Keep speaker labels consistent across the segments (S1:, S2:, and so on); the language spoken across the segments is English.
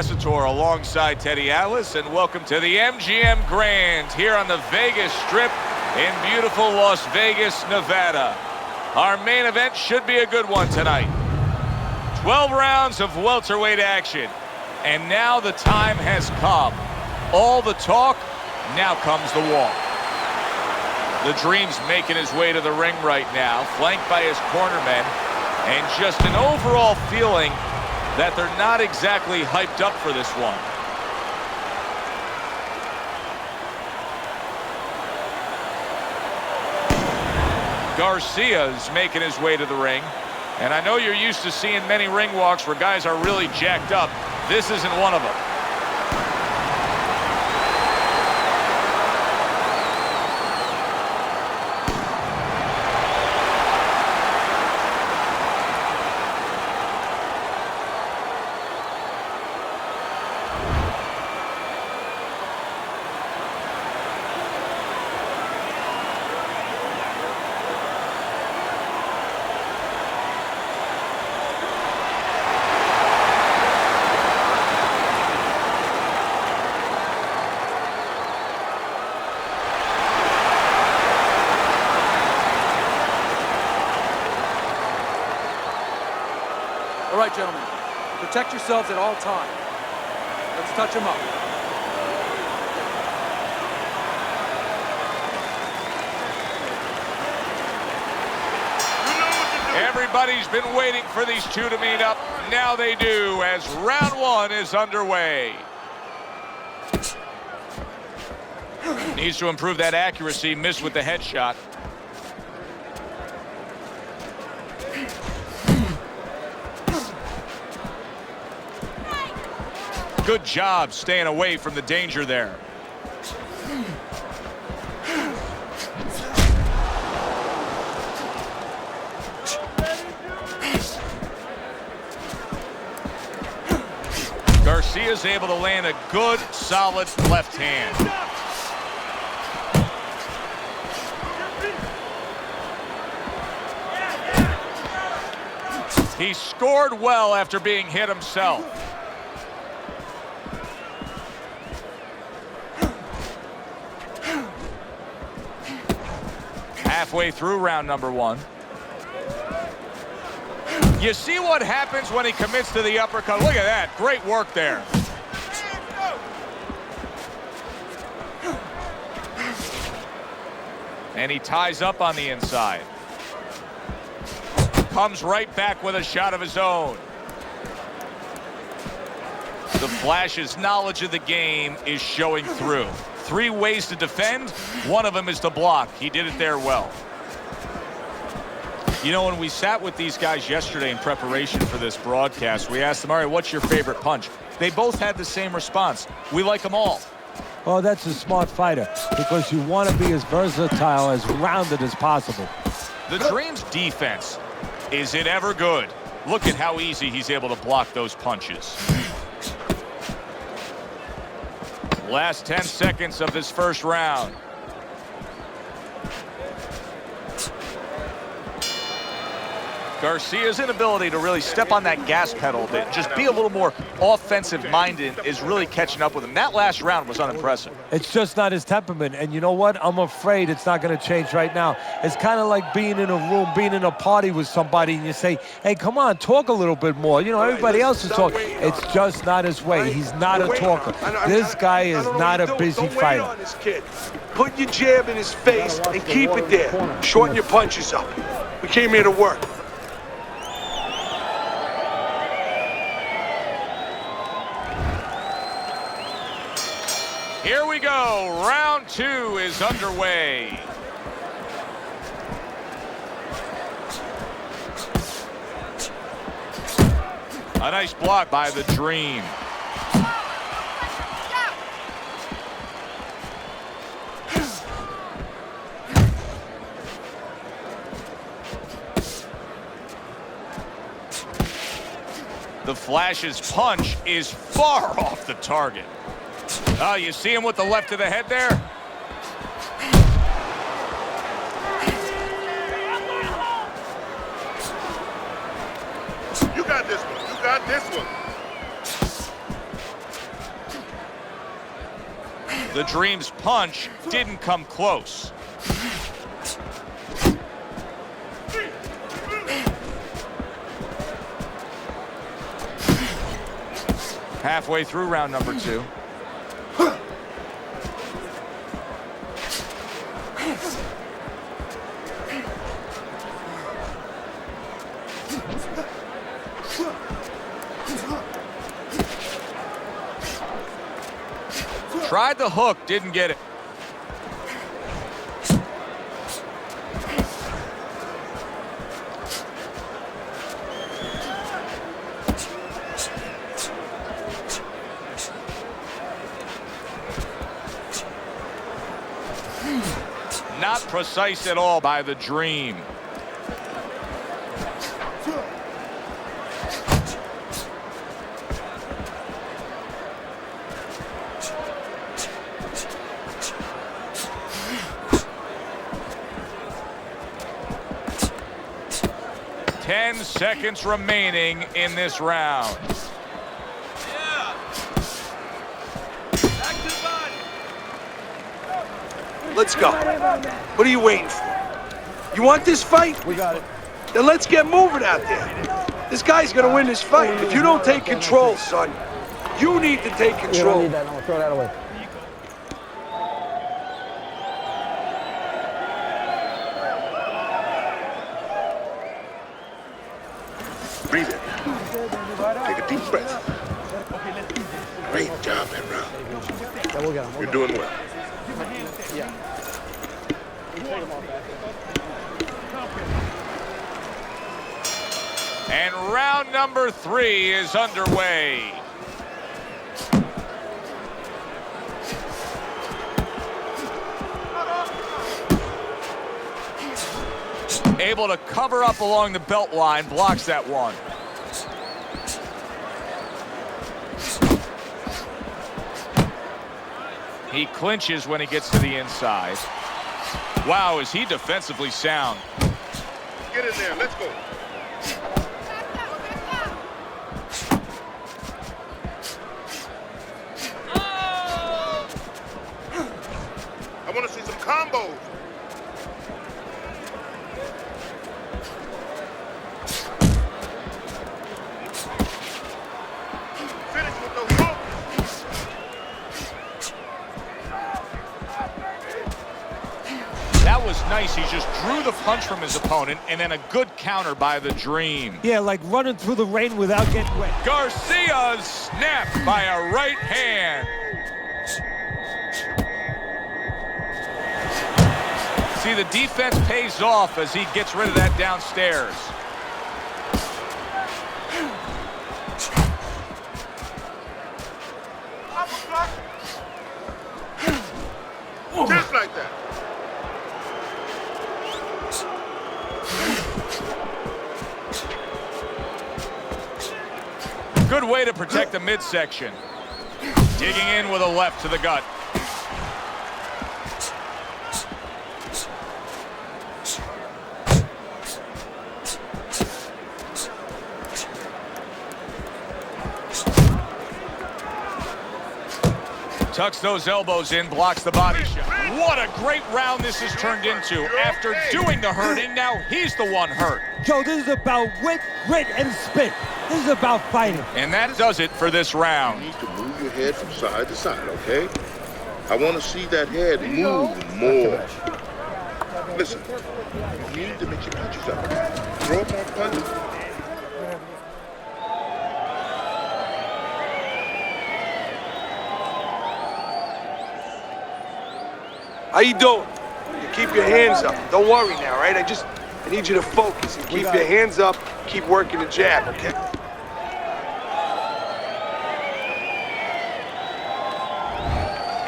S1: Lassiter alongside Teddy Atlas, and welcome to the MGM Grand here on the Vegas Strip in beautiful Las Vegas, Nevada. Our main event should be a good one tonight. 12 rounds of welterweight action, and now the time has come. All the talk, now comes the walk. The Dream's making his way to the ring right now, flanked by his cornermen, and just an overall feeling that they're not exactly hyped up for this one. Garcia's making his way to the ring, and I know you're used to seeing many ring walks where guys are really jacked up. This isn't one of them.
S2: All right, gentlemen, protect yourselves at all times. Let's touch them up.
S1: Everybody's been waiting for these two to meet up. Now they do, as round one is underway. Needs to improve that accuracy, missed with the headshot. Good job staying away from the danger there. Garcia's able to land a good, solid left hand. He scored well after being hit himself. Halfway through round number one. You see what happens when he commits to the uppercut. Look at that. Great work there. And he ties up on the inside. Comes right back with a shot of his own. The Flash's knowledge of the game is showing through. 3 ways to defend. One of them is to block. He did it there well. You know, when we sat with these guys yesterday in preparation for this broadcast, we asked them, all right, what's your favorite punch? They both had the same response. We like them all.
S3: Oh, that's a smart fighter, because you want to be as versatile, as rounded as possible.
S1: The Dream's defense, is it ever good? Look at how easy he's able to block those punches. Last 10 seconds of this first round. Garcia's inability to really step on that gas pedal, to just be a little more offensive-minded, is really catching up with him. That last round was unimpressive.
S3: It's just not his temperament, and you know what? I'm afraid it's not going to change right now. It's kind of like being in a room, being in a party with somebody, and you say, hey, come on, talk a little bit more. You know, everybody else is talking. It's just not his way. He's not a talker. This guy is not a busy fighter.
S4: Put your jab in his face and keep it there. Shorten your punches up. We came here to work.
S1: Here we go. Round 2 is underway. A nice block by the Dream. The Flash's punch is far off the target. Oh, you see him with the left to the head there?
S4: You got this one. You got this one.
S1: The Dream's punch didn't come close. Halfway through round number 2. Tried the hook, didn't get it. Not precise at all by the Dream. Ten seconds remaining in this round.
S4: Let's go. What are you waiting for? You want this fight?
S2: We got it.
S4: Then let's get moving out there. This guy's gonna win this fight. If you don't take control, son, you need to take control.
S5: You don't need that. No, throw that away.
S6: Breathe in. Take a deep breath. Great job, man, bro.
S5: Yeah, we'll get him.
S6: You're doing well.
S5: Yeah.
S1: And round number 3 is underway. Able to cover up along the belt line, blocks that one. He clinches when he gets to the inside. Wow, is he defensively sound.
S6: Get in there. Let's go. I want to see some combos. Finish with those hooks.
S1: That was nice. He just drew the punch from his opponent, and then a good counter by the Dream.
S3: Yeah, like running through the rain without getting wet.
S1: Garcia snapped by a right hand. See, the defense pays off as he gets rid of that downstairs.
S6: Just like that.
S1: Good way to protect the midsection. Digging in with a left to the gut. Tucks those elbows in, blocks the body shot. What a great round this has turned into. After doing the hurting, now he's the one hurt.
S3: Joe, this is about wit, grit, and spit. This is about fighting.
S1: And that does it for this round.
S6: You need to move your head from side to side, okay? I want to see that head move more. Listen, you need to make your punches up. Throw more punches.
S4: How you doing? You keep your hands up. Don't worry now, right? I need you to focus and keep your hands up. Keep working the jab, okay?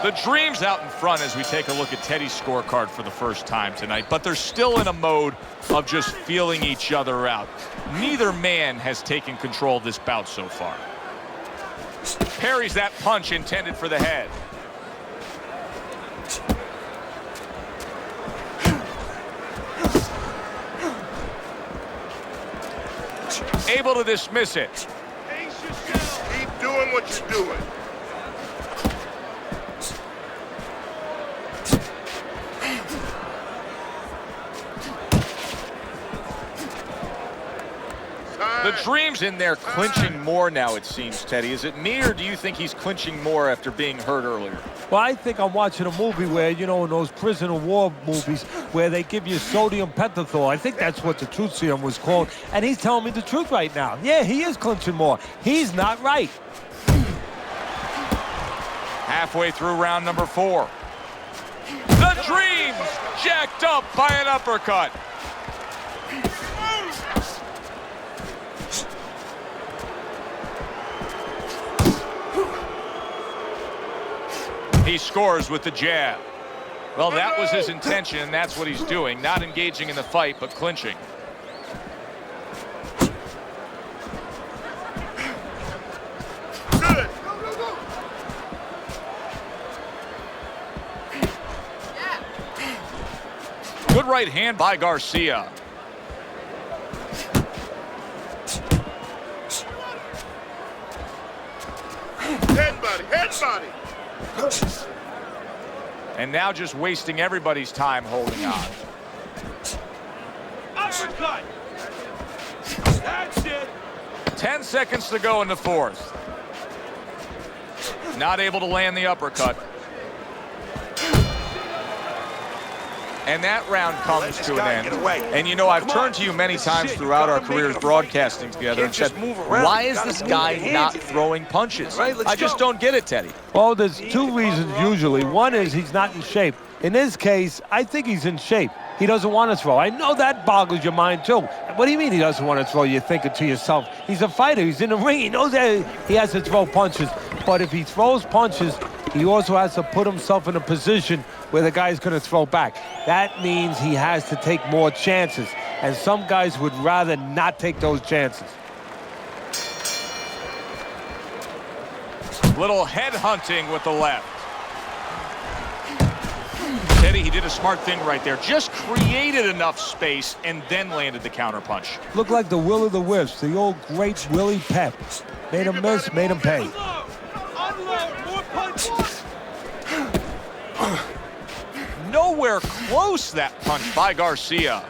S1: The Dream's out in front as we take a look at Teddy's scorecard for the first time tonight, but they're still in a mode of just feeling each other out. Neither man has taken control of this bout so far. Parries that punch intended for the head. Able to dismiss it.
S6: Keep doing what you're doing.
S1: Dream's in there clinching more now, it seems, Teddy. Is it me, or do you think he's clinching more after being hurt earlier?
S3: Well, I think I'm watching a movie where, you know, in those prison of war movies where they give you sodium pentothal. I think that's what the truth serum was called. And he's telling me the truth right now. Yeah, he is clinching more. He's not right.
S1: Halfway through round number 4. The Dream's jacked up by an uppercut. He scores with the jab. Well, that was his intention, and that's what he's doing. Not engaging in the fight, but clinching.
S6: Good.
S1: Good right hand by Garcia.
S6: Head body, head body.
S1: And now just wasting everybody's time holding on.
S4: Uppercut. That's it.
S1: 10 seconds to go in the 4th. Not able to land the uppercut. And that round comes to an end. And you know, I've turned to you many times throughout our careers broadcasting together and said, why is this guy not throwing punches? I just don't get it, Teddy.
S3: Well, there's 2 reasons usually. One is he's not in shape. In this case, I think he's in shape. He doesn't want to throw. I know that boggles your mind, too. What do you mean he doesn't want to throw? You're thinking to yourself, he's a fighter. He's in the ring. He knows that he has to throw punches. But if he throws punches, he also has to put himself in a position where the guy's going to throw back. That means he has to take more chances. And some guys would rather not take those chances.
S1: Little head hunting with the left. Teddy, he did a smart thing right there. Just created enough space and then landed the counter punch.
S3: Looked like the Will of the Wisps, the old great Willie Pep. Made him miss, made him pay.
S4: Unload. More punches.
S1: Nowhere close, that punch by Garcia.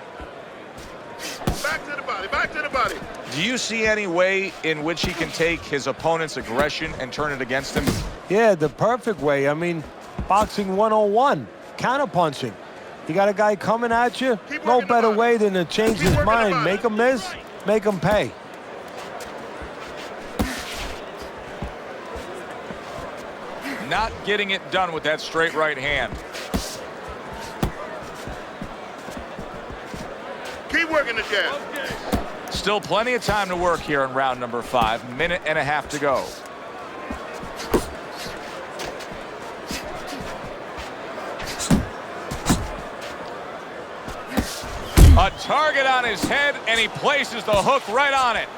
S6: Back to the body, back to the body.
S1: Do you see any way in which he can take his opponent's aggression and turn it against him?
S3: Yeah, the perfect way. I mean, boxing 101, counterpunching. You got a guy coming at you, no better way than to change his mind. Make him miss, make him pay.
S1: Not getting it done with that straight right hand.
S6: Keep working the jab.
S1: Still plenty of time to work here in round number 5. Minute and a half to go. A target on his head, and he places the hook right on it.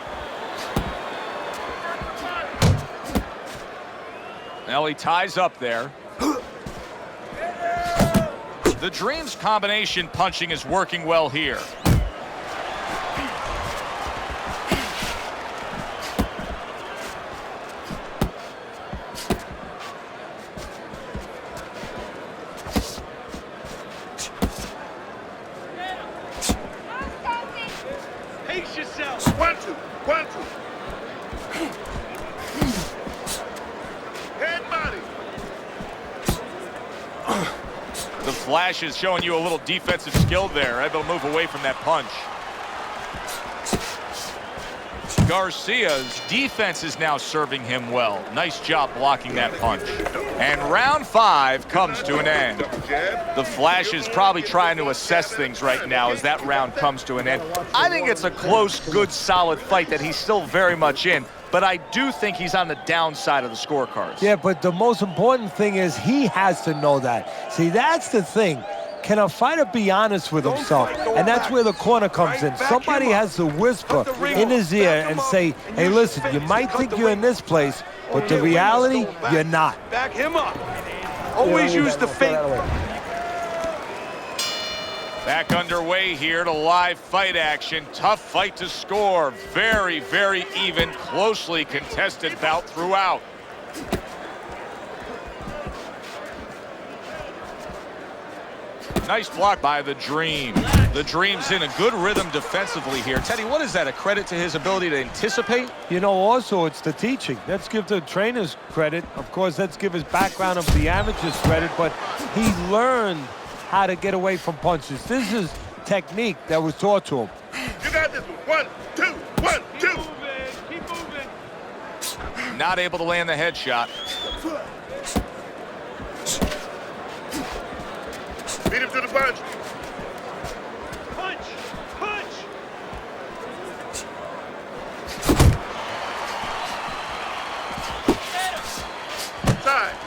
S1: Now he ties up there. The Dream's combination punching is working well here.
S4: Pace yourself.
S6: 1, 2, 1, 2. Head body.
S1: The flash is showing you a little defensive skill there. Able to move away from that punch. Garcia's defense is now serving him well. Nice job blocking that punch. And round 5 comes to an end. The Flash is probably trying to assess things right now as that round comes to an end. I think it's a close, good, solid fight that he's still very much in, but I do think he's on the downside of the scorecards.
S3: Yeah, but the most important thing is he has to know that. See, that's the thing. Can a fighter be honest with himself? And that's where the corner comes in. Somebody has to whisper in his ear and say, hey, listen, you might think you're in this place, but the reality, you're not.
S4: Back him up. Always use the feint.
S1: Back underway here to live fight action. Tough fight to score. Very, very even, closely contested bout throughout. Nice block by the Dream. The Dream's in a good rhythm defensively here. Teddy, what is that, a credit to his ability to anticipate?
S3: You know, also, it's the teaching. Let's give the trainers credit. Of course, let's give his background of the amateurs credit, but he learned how to get away from punches. This is technique that was taught to him.
S6: You got this one. 1, 2, 1, 2.
S2: Keep moving.
S1: Not able to land the headshot.
S6: Beat him to the punch.
S2: Punch! Punch!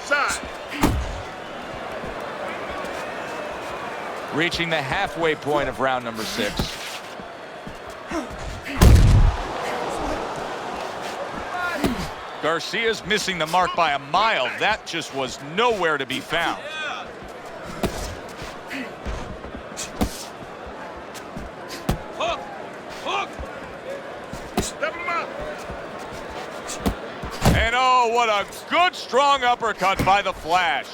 S6: Side.
S1: Reaching the halfway point of round number 6. Garcia's missing the mark by a mile. That just was nowhere to be found.
S6: Step him up.
S1: And oh, what a good strong uppercut by the Flash.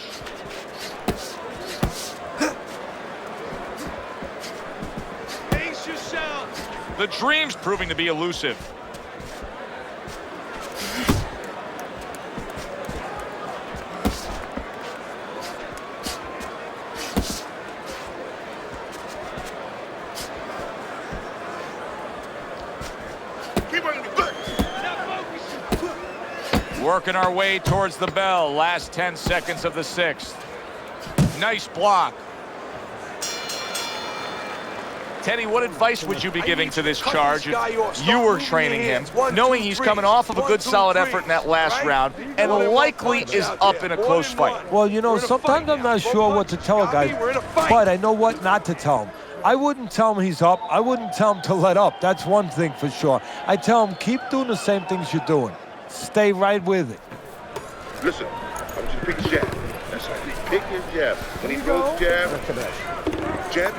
S2: Pace yourself.
S1: The Dream's proving to be elusive.
S6: Keep on the foot.
S1: Working our way towards the bell. Last 10 seconds of the 6th. Nice block. Teddy, what advice would you be giving to this charge if you were training him, knowing he's coming off of a good solid effort in that last round and likely is up in a close fight?
S3: Well, you know, sometimes I'm not sure what to tell a guy, but I know what not to tell him. I wouldn't tell him he's up. I wouldn't tell him to let up. That's one thing for sure. I tell him, keep doing the same things you're doing. Stay right with it.
S6: Listen, I want you to pick his jab. That's right. Pick his jab. When he throws jab, jab.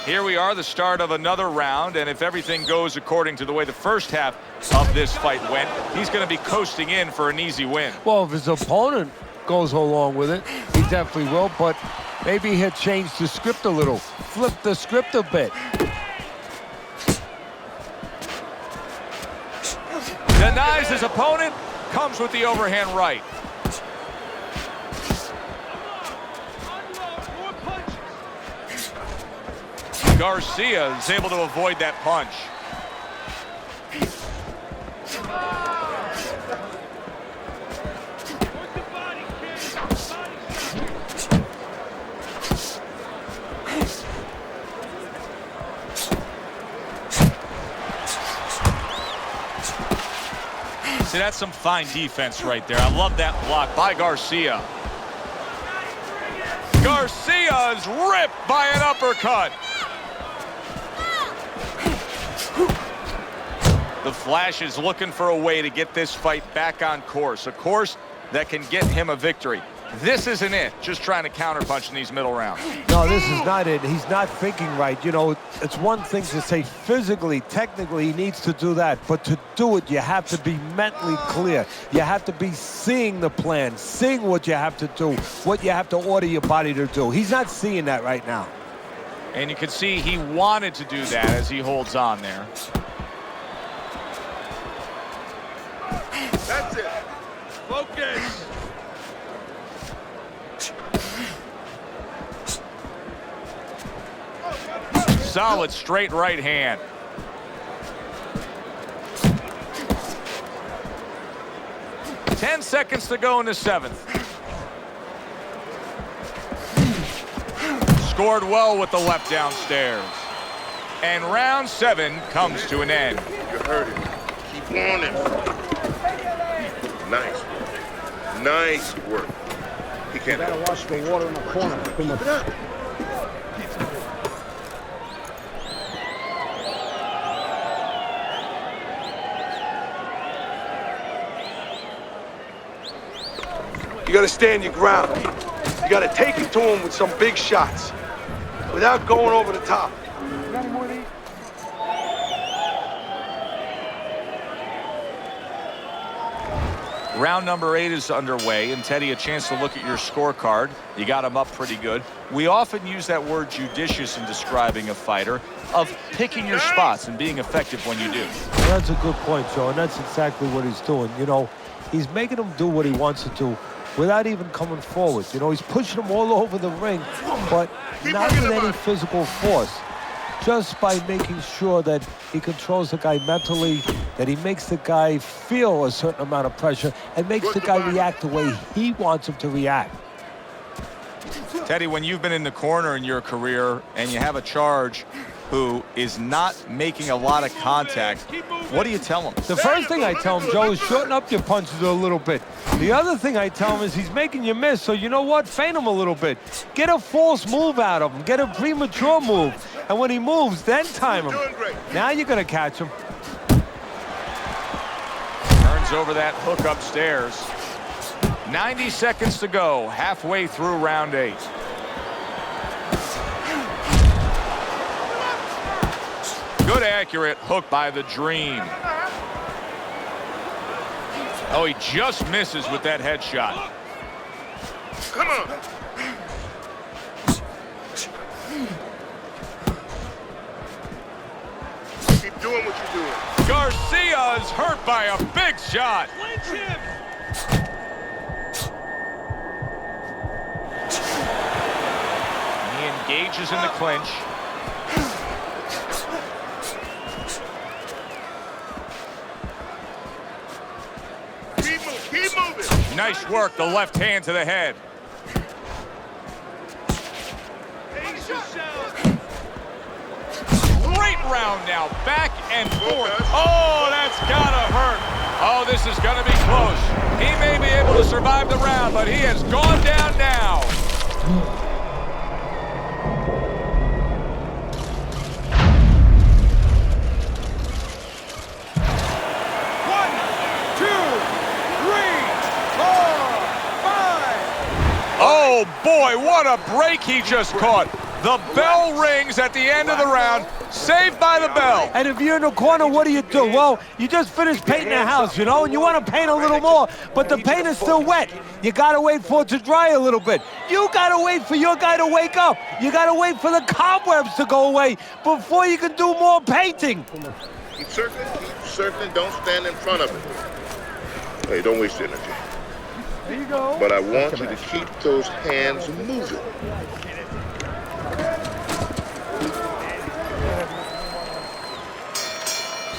S1: Here we are, the start of another round, and if everything goes according to the way the first half of this fight went, he's going to be coasting in for an easy win.
S3: Well, if his opponent goes along with it, he definitely will, but maybe he'll change the script a little, flip the script a bit.
S1: Denies his opponent, comes with the overhand right. Garcia is able to avoid that punch. See, that's some fine defense right there. I love that block by Garcia. Garcia's ripped by an uppercut. The Flash is looking for a way to get this fight back on course, a course that can get him a victory. This isn't it, just trying to counterpunch in these middle rounds.
S3: No, this is not it. He's not thinking right. You know, it's one thing to say physically, technically, he needs to do that. But to do it, you have to be mentally clear. You have to be seeing the plan, seeing what you have to do, what you have to order your body to do. He's not seeing that right now.
S1: And you can see he wanted to do that as he holds on there.
S6: That's it.
S2: Focus.
S1: Solid straight right hand. Ten seconds to go in the 7th. Scored well with the left downstairs. And round 7 comes to an end.
S6: You heard it. Keep on it. Nice work. Nice work. He can't.
S5: Gotta watch the water in the corner. Too much.
S4: You gotta stand your ground. You gotta take it to him with some big shots, without going over the top.
S1: Round number 8 is underway, and Teddy, a chance to look at your scorecard. You got him up pretty good. We often use that word judicious in describing a fighter, of picking your spots and being effective when you do.
S3: Well, that's a good point, Joe, and that's exactly what he's doing. You know, he's making him do what he wants to do without even coming forward. You know, he's pushing him all over the ring, but not with any physical force. Just by making sure that he controls the guy mentally, that he makes the guy feel a certain amount of pressure, and makes the guy react the way he wants him to react.
S1: Teddy, when you've been in the corner in your career and you have a charge who is not making a lot of contact, what do you tell him?
S3: The first thing I tell him, Joe, is shorten up your punches a little bit. The other thing I tell him is he's making you miss, so you know what? Feint him a little bit. Get a false move out of him. Get a premature move. And when he moves, then time him. Now you're going to catch him.
S1: Turns over that hook upstairs. 90 seconds to go, halfway through round 8. Good accurate hook by the Dream. Oh, he just misses with that headshot.
S6: Come on. Keep doing what you're doing.
S1: Garcia is hurt by a big shot. He engages in the clinch.
S6: Keep moving.
S1: Nice work, the left hand to the head. Great round now, back and forth. Oh, that's gotta hurt. Oh, this is gonna be close. He may be able to survive the round, but he has gone down now. Oh boy, what a break he just caught. The bell rings at the end of the round. Saved by the bell.
S3: And if you're in the corner, what do? Well, you just finished painting the house, you know, and you want to paint a little more, but the paint is still wet. You got to wait for it to dry a little bit. You got to wait for your guy to wake up. You got to wait for the cobwebs to go away before you can do more painting.
S6: Keep circling, don't stand in front of it. Hey, don't waste energy.
S5: There you go.
S6: But I want you to keep those hands moving.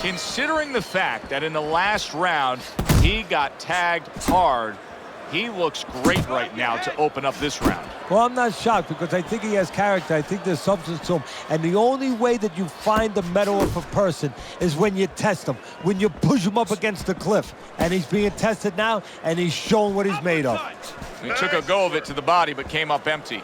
S1: Considering the fact that in the last round he got tagged hard, he looks great right now to open up this round.
S3: Well, I'm not shocked because I think he has character. I think there's substance to him. And the only way that you find the metal of a person is when you test him, when you push him up against the cliff. And he's being tested now, and he's showing what he's made of.
S1: He took a go of it to the body, but came up empty.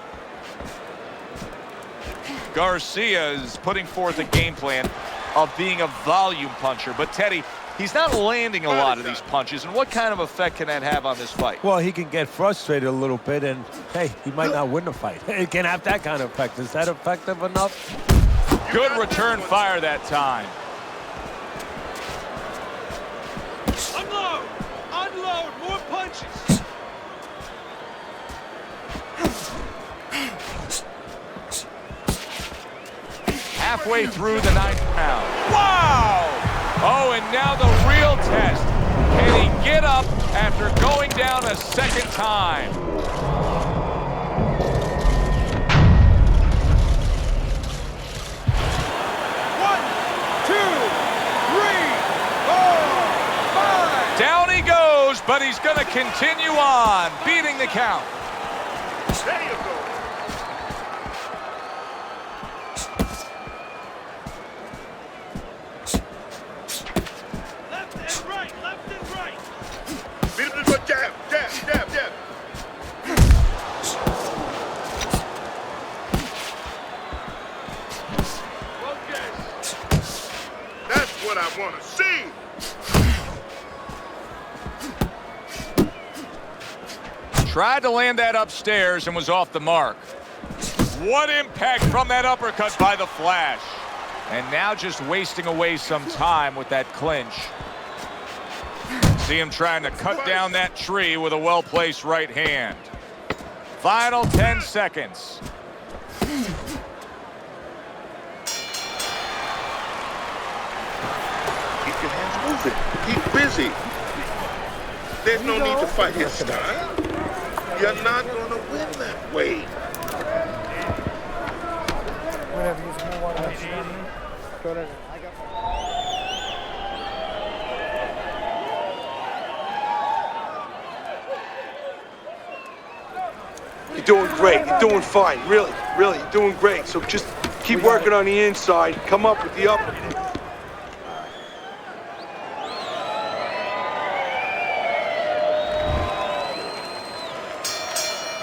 S1: Garcia is putting forth a game plan of being a volume puncher. But Teddy, he's not landing a lot of these punches. And what kind of effect can that have on this fight?
S3: Well, he can get frustrated a little bit, and, hey, he might not win the fight. It can have that kind of effect. Is that effective enough?
S1: Good return fire that time.
S2: Unload! Unload! More punches!
S1: Halfway through the 9th round. Wow! Oh, and now the real test. Can he get up after going down a second time?
S2: One, two, three, 4, 5.
S1: Down he goes, but he's going to continue on, beating the count.
S6: There you go. Jab. That's what I want to see.
S1: Tried to land that upstairs and was off the mark. What impact from that uppercut by the Flash. And now just wasting away some time with that clinch. See him trying to cut down that tree with a well-placed right hand. Final 10 seconds.
S6: Keep your hands moving. Keep busy. There's no need to fight his style. You're not going to win that way.
S5: Whatever, you just move on to go to I got
S4: You're doing great. You're doing fine. Really, really, you're doing great. So just keep working on the inside. Come up with the upper.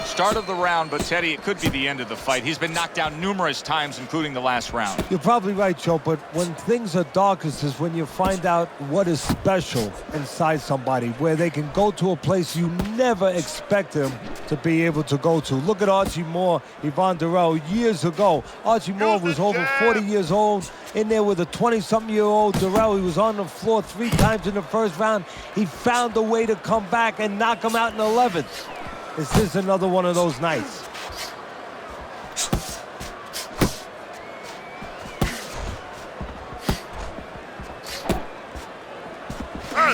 S1: Start of the round, but Teddy, it could be the end of the fight. He's been knocked down numerous times, including the last round.
S3: You're probably right, Joe, but when things are darkest is when you find out what is special inside somebody, where they can go to a place you never expect them to be able to go to. Look at Archie Moore, Yvonne Durrell, years ago. Archie Moore was over 40 years old, in there with a 20-something-year-old Durrell. He was on the floor 3 times in the first round. He found a way to come back and knock him out in the 11th. This is another one of those nights.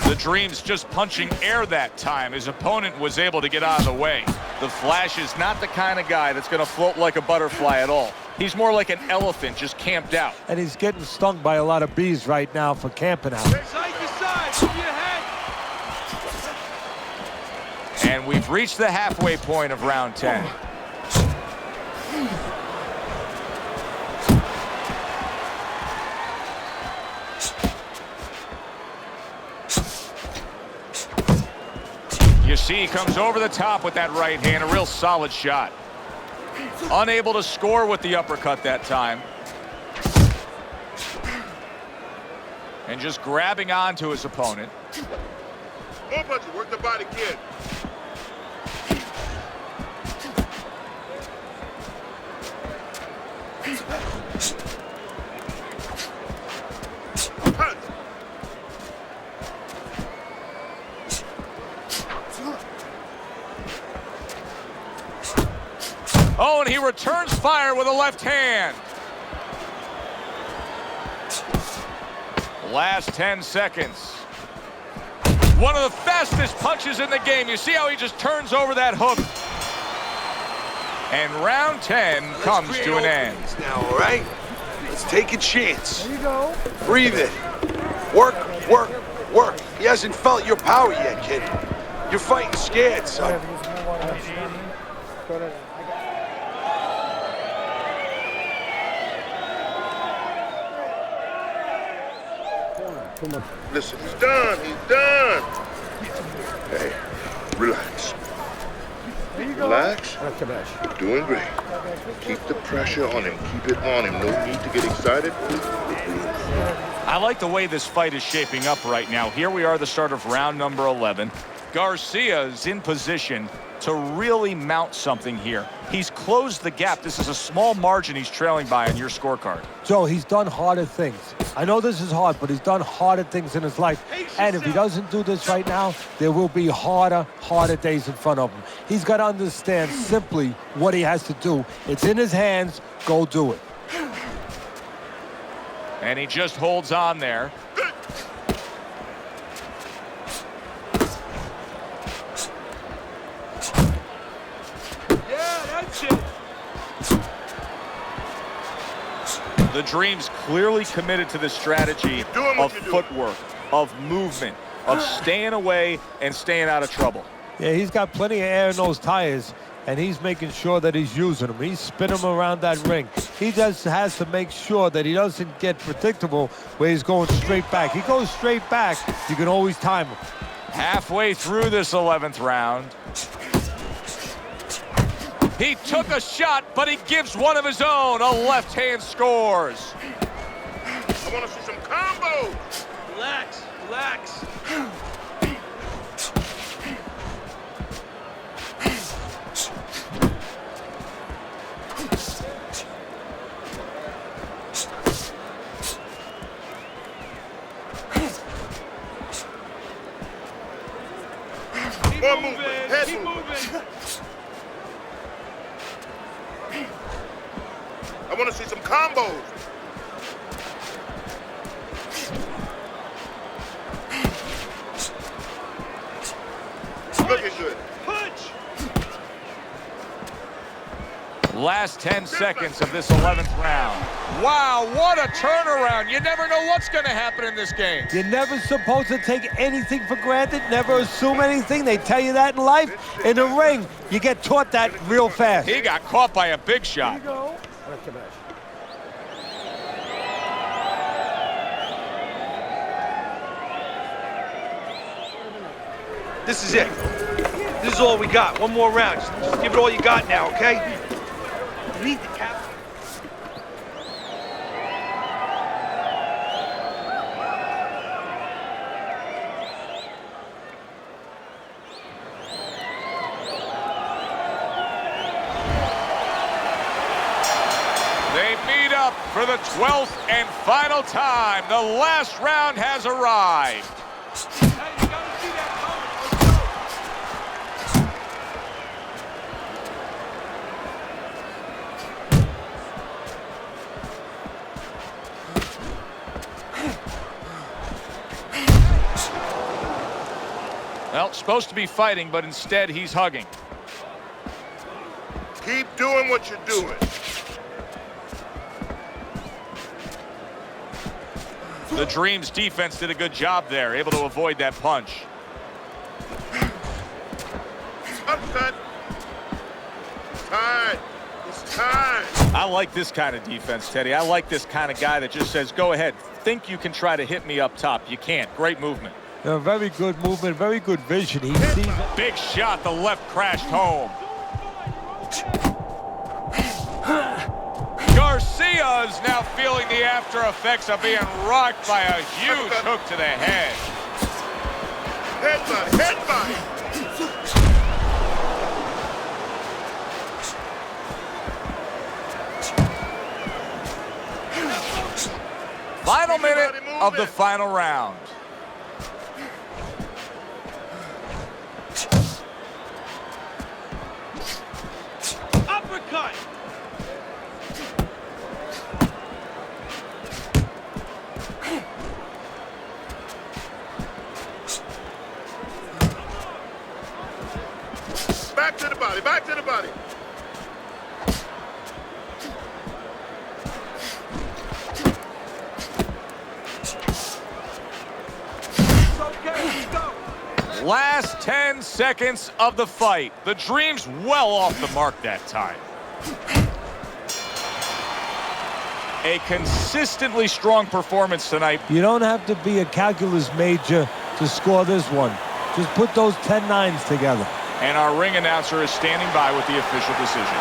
S1: The Dream's just punching air that time. His opponent was able to get out of the way. The Flash is not the kind of guy that's going to float like a butterfly at all. He's more like an elephant just camped out.
S3: And he's getting stung by a lot of bees right now for camping out.
S2: Side to side. Give me a head.
S1: And we've reached the halfway point of round 10. You see he comes over the top with that right hand, a real solid shot. Unable to score with the uppercut that time. And just grabbing onto his opponent.
S6: More punches. Work the body, kid.
S1: Oh, and he returns fire with a left hand. Last 10 seconds. One of the fastest punches in the game. You see how he just turns over that hook. And round 10 comes to an end.
S4: Now, all right? Let's take a chance.
S5: There you go.
S4: Breathe it. Work, work, work. He hasn't felt your power yet, kid. You're fighting scared, son.
S5: Whatever, you just move on to go to I got
S6: Listen, he's done. He's done. Hey, relax.
S5: There you go.
S6: Relax. You're doing great. Keep the pressure on him. Keep it on him. No need to get excited.
S1: I like the way this fight is shaping up right now. Here we are, the start of round number 11. Garcia is in position to really mount something here. He's closed the gap. This is a small margin he's trailing by on your scorecard.
S3: Joe, he's done harder things. I know this is hard, but he's done harder things in his life. And if he doesn't do this right now, there will be harder days in front of him. He's got to understand simply what he has to do. It's in his hands. Go do it.
S1: And he just holds on there.
S2: Yeah, that's it.
S1: The Dream's clearly committed to the strategy of footwork, of movement, of staying away and staying out of trouble.
S3: Yeah, he's got plenty of air in those tires, and he's making sure that he's using them. He's spinning them around that ring. He just has to make sure that he doesn't get predictable where he's going straight back. He goes straight back, you can always time him.
S1: Halfway through this 11th round. He took a shot, but he gives one of his own. A left hand scores.
S6: I want to see some combos.
S2: Relax, relax.
S6: movement. Head movement. I want to see some combos. Looking good.
S4: Punch!
S1: Last 10 seconds of this 11th round. Wow, what a turnaround. You never know what's going to happen in this game.
S3: You're never supposed to take anything for granted, never assume anything. They tell you that in life. In the ring, you get taught that real fast.
S1: He got caught by a big shot.
S4: This is it. This is all we got. One more round. Just give it all you got now, okay? You need the cap.
S1: They meet up for the 12th and final time. The last round has arrived. Well, supposed to be fighting, but instead he's hugging.
S6: Keep doing what you're doing.
S1: The Dream's defense did a good job there, able to avoid that punch.
S6: Upcut. Time. It's time.
S1: I like this kind of defense, Teddy. I like this kind of guy that just says, go ahead, think you can try to hit me up top. You can't. Great movement.
S3: Very good movement, very good vision. He sees it.
S1: Big shot, the left crashed home. Garcia is now feeling the after effects of being rocked by a huge hook to the head.
S6: Headbutt. Headbutt.
S1: Final minute of the final round.
S4: Uppercut!
S6: Back to the body. Back to the body.
S1: Last 10 seconds of the fight. The Dream's well off the mark that time. A consistently strong performance tonight.
S3: You don't have to be a calculus major to score this one. Just put those 10 nines together.
S1: And our ring announcer is standing by with the official decision.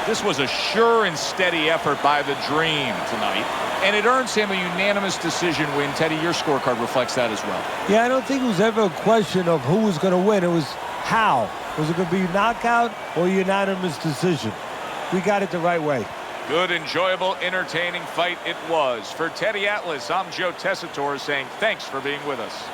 S1: This was a sure and steady effort by the Dream tonight, and it earns him a unanimous decision win. Teddy, your scorecard reflects that as well.
S3: Yeah, I don't think it was ever a question of who was going to win. It was how. Was it going to be knockout or unanimous decision? We got it the right way.
S1: Good, enjoyable, entertaining fight it was. For Teddy Atlas, I'm Joe Tessitore saying thanks for being with us.